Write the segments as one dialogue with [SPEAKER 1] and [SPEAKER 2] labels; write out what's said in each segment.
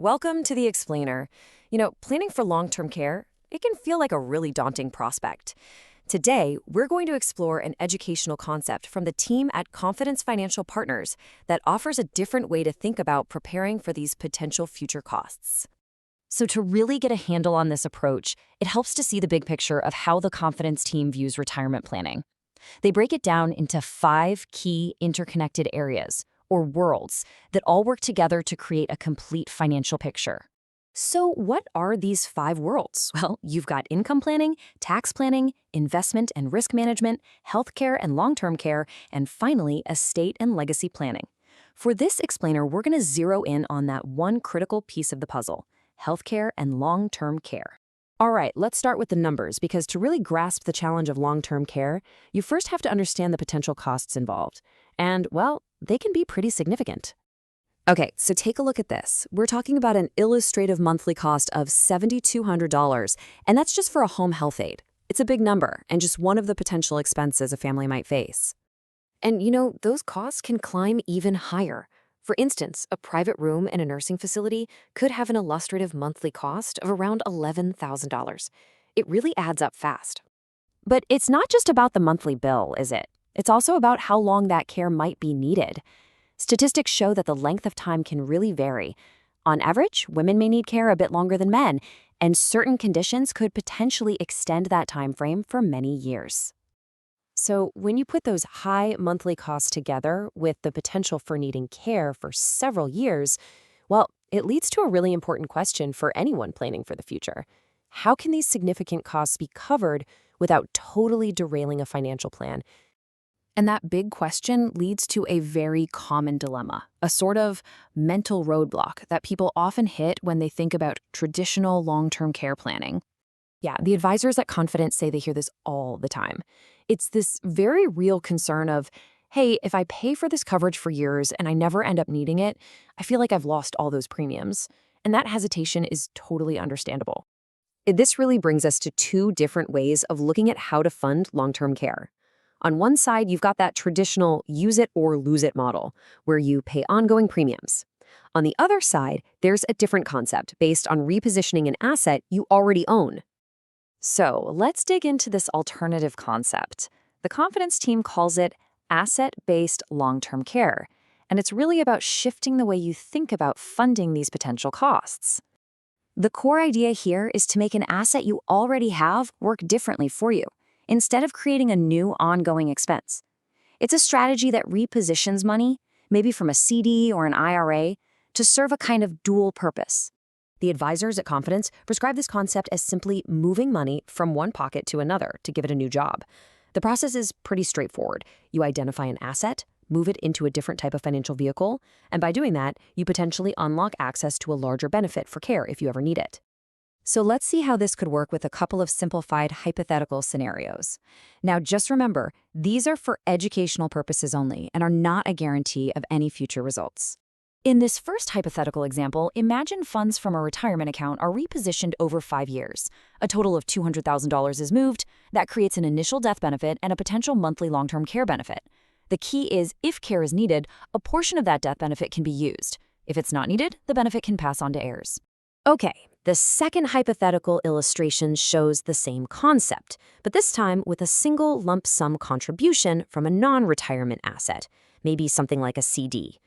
[SPEAKER 1] Welcome to The Explainer. Planning for long-term care, it can feel like a really daunting prospect. Today, we're going to explore an educational concept from the team at Confidence Financial Partners that offers a different way to think about preparing for these potential future costs. So to really get a handle on this approach, it helps to see the big picture of how the Confidence team views retirement planning. They break it down into 5 key interconnected areas, or worlds, that all work together to create a complete financial picture. So what are these 5 worlds? Well, you've got income planning, tax planning, investment and risk management, healthcare and long-term care, and finally, estate and legacy planning. For this explainer, we're going to zero in on that one critical piece of the puzzle: healthcare and long-term care. All right, let's start with the numbers, because to really grasp the challenge of long-term care, you first have to understand the potential costs involved. And, well, they can be pretty significant. Okay, so take a look at this. We're talking about an illustrative monthly cost of $7,200, and that's just for a home health aide. It's a big number, and just one of the potential expenses a family might face. And those costs can climb even higher. For instance, a private room in a nursing facility could have an illustrative monthly cost of around $11,000. It really adds up fast. But it's not just about the monthly bill, is it? It's also about how long that care might be needed. Statistics show that the length of time can really vary. On average, women may need care a bit longer than men, and certain conditions could potentially extend that time frame for many years. So when you put those high monthly costs together with the potential for needing care for several years, well, it leads to a really important question for anyone planning for the future. How can these significant costs be covered without totally derailing a financial plan? And that big question leads to a very common dilemma, a sort of mental roadblock that people often hit when they think about traditional long-term care planning. Yeah, the advisors at Confidence say they hear this all the time. It's this very real concern of, hey, if I pay for this coverage for years and I never end up needing it, I feel like I've lost all those premiums. And that hesitation is totally understandable. This really brings us to 2 different ways of looking at how to fund long-term care. On one side, you've got that traditional use it or lose it model, where you pay ongoing premiums. On the other side, there's a different concept based on repositioning an asset you already own. So let's dig into this alternative concept. The Confidence team calls it asset-based long-term care, and it's really about shifting the way you think about funding these potential costs. The core idea here is to make an asset you already have work differently for you, instead of creating a new ongoing expense. It's a strategy that repositions money, maybe from a CD or an IRA, to serve a kind of dual purpose. The advisors at Confidence prescribe this concept as simply moving money from one pocket to another to give it a new job. The process is pretty straightforward. You identify an asset, move it into a different type of financial vehicle, and by doing that, you potentially unlock access to a larger benefit for care if you ever need it. So let's see how this could work with a couple of simplified hypothetical scenarios. Now, just remember, these are for educational purposes only and are not a guarantee of any future results. In this first hypothetical example, imagine funds from a retirement account are repositioned over 5 years. A total of $200,000 is moved. That creates an initial death benefit and a potential monthly long-term care benefit. The key is, if care is needed, a portion of that death benefit can be used. If it's not needed, the benefit can pass on to heirs. Okay, the second hypothetical illustration shows the same concept, but this time with a single lump sum contribution from a non-retirement asset, maybe something like a CD.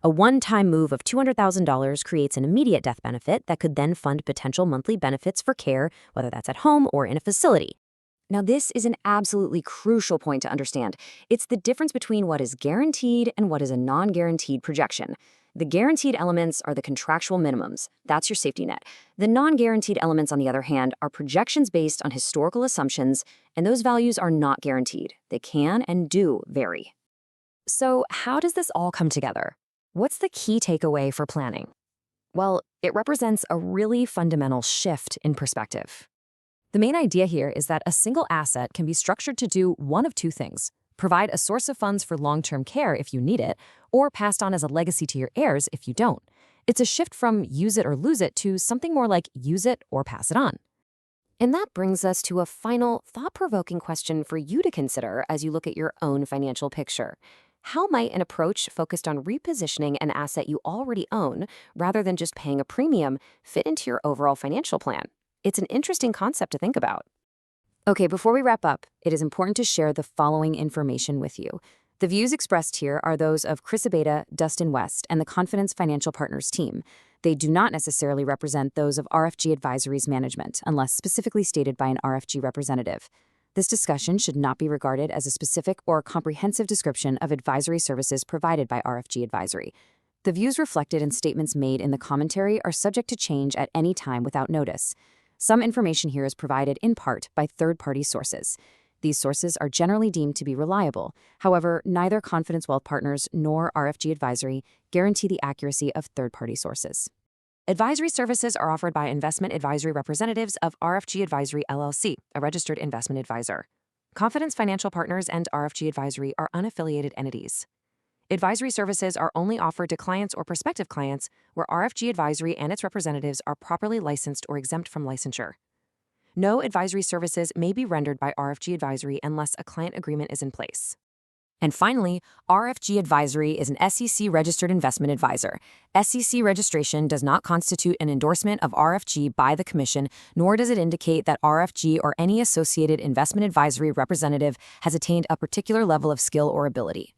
[SPEAKER 1] A one-time move of $200,000 creates an immediate death benefit that could then fund potential monthly benefits for care, whether that's at home or in a facility. Now, this is an absolutely crucial point to understand. It's the difference between what is guaranteed and what is a non-guaranteed projection. The guaranteed elements are the contractual minimums. That's your safety net. The non-guaranteed elements, on the other hand, are projections based on historical assumptions, and those values are not guaranteed. They can and do vary. So how does this all come together? What's the key takeaway for planning? Well, it represents a really fundamental shift in perspective. The main idea here is that a single asset can be structured to do one of 2 things: provide a source of funds for long-term care if you need it, or passed on as a legacy to your heirs if you don't. It's a shift from use it or lose it to something more like use it or pass it on. And that brings us to a final thought-provoking question for you to consider as you look at your own financial picture. How might an approach focused on repositioning an asset you already own, rather than just paying a premium, fit into your overall financial plan? It's an interesting concept to think about. Okay, before we wrap up, it is important to share the following information with you. The views expressed here are those of Chris Abeta, Dustin West, and the Confidence Financial Partners team. They do not necessarily represent those of RFG Advisory's management, unless specifically stated by an RFG representative. This discussion should not be regarded as a specific or comprehensive description of advisory services provided by RFG Advisory. The views reflected and statements made in the commentary are subject to change at any time without notice. Some information here is provided in part by third-party sources. These sources are generally deemed to be reliable. However, neither Confidence Wealth Partners nor RFG Advisory guarantee the accuracy of third-party sources. Advisory services are offered by investment advisory representatives of RFG Advisory LLC, a registered investment advisor. Confidence Financial Partners and RFG Advisory are unaffiliated entities. Advisory services are only offered to clients or prospective clients where RFG Advisory and its representatives are properly licensed or exempt from licensure. No advisory services may be rendered by RFG Advisory unless a client agreement is in place. And finally, RFG Advisory is an SEC-registered investment advisor. SEC registration does not constitute an endorsement of RFG by the Commission, nor does it indicate that RFG or any associated investment advisory representative has attained a particular level of skill or ability.